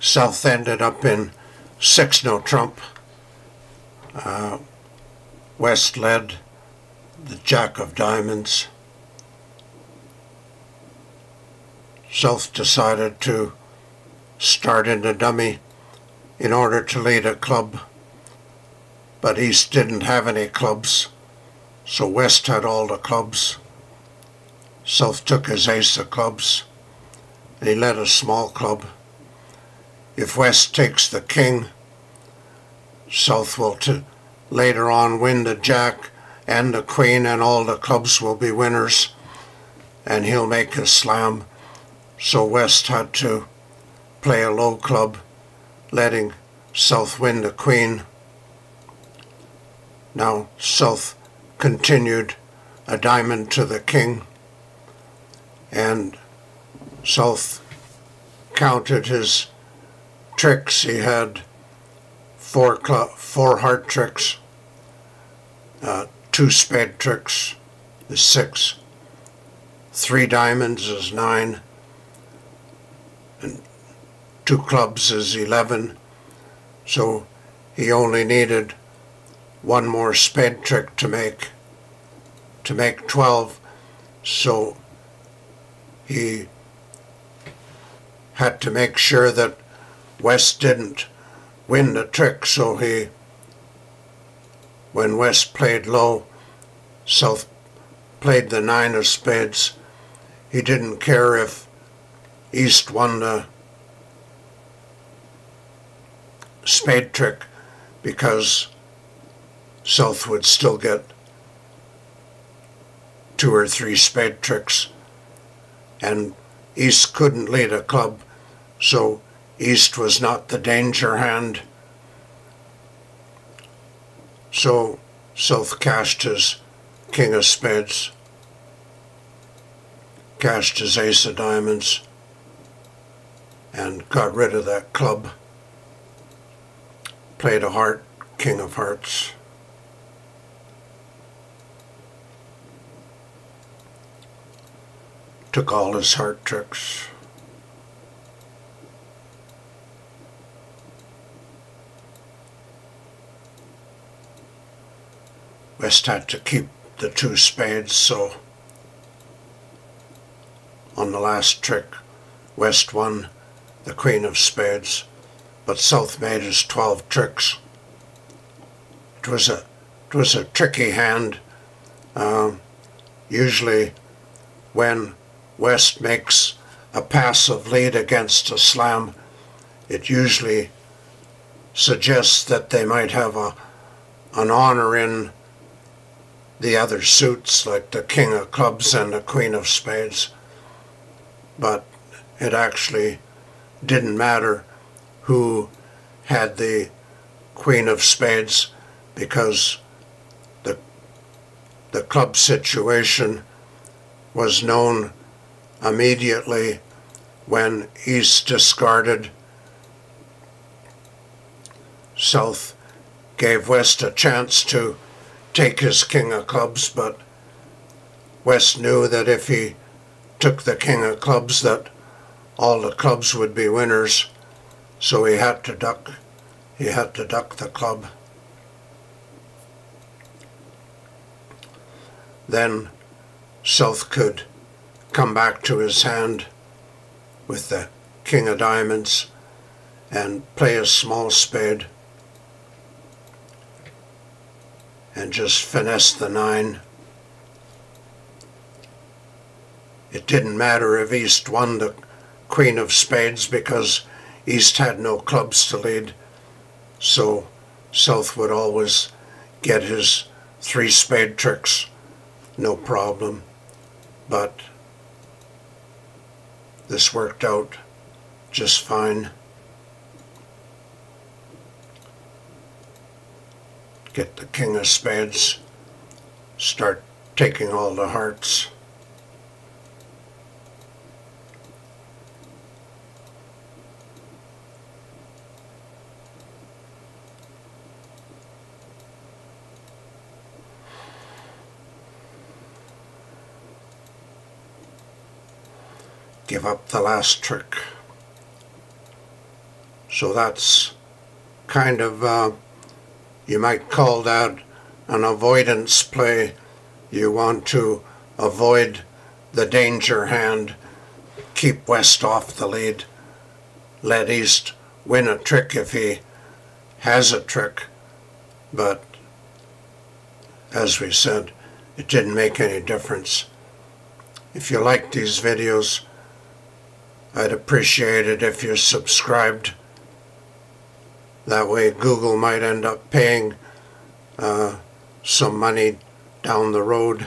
South ended up in 6-no trump. West led the Jack of Diamonds. South decided to start in the dummy in order to lead a club, but East didn't have any clubs, so West had all the clubs. South took his ace of clubs, and he led a small club. If West takes the king, South will later on win the Jack and the Queen, and all the clubs will be winners, and he'll make a slam. So West had to play a low club, letting South win the Queen. Now South continued a diamond to the king, and South counted his tricks. He had four heart tricks, 2 spade tricks is 6, 3 diamonds is 9, and 2 clubs is 11. So he only needed 1 more spade trick to make 12. So he had to make sure that West didn't win the trick. So when West played low, South played the 9 of spades. He didn't care if East won the spade trick, because South would still get 2 or 3 spade tricks, and East couldn't lead a club, so East was not the danger hand. So South cashed his king of spades, cashed his ace of diamonds, and got rid of that club. Played a heart, king of hearts. Took all his heart tricks. West had to keep the 2 spades, so on the last trick, West won the queen of spades, but South made his 12 tricks. It was a tricky hand. Usually when West makes a passive lead against a slam, it usually suggests that they might have an honor in the other suits, like the king of clubs and the queen of spades. But it actually didn't matter who had the queen of spades, because the club situation was known immediately when East discarded. South gave West a chance to take his king of clubs, but West knew that if he took the king of clubs, that all the clubs would be winners, so he had to duck the club. Then South could come back to his hand with the king of diamonds and play a small spade and just finesse the 9. It didn't matter if East won the queen of spades, because East had no clubs to lead, so South would always get his 3 spade tricks, no problem. But this worked out just fine. Get the king of spades, start taking all the hearts. Give up the last trick. So that's kind of, you might call that an avoidance play. You want to avoid the danger hand, keep West off the lead, let East win a trick if he has a trick. But as we said, it didn't make any difference. If you like these videos, I'd appreciate it if you're subscribed. That way Google might end up paying some money down the road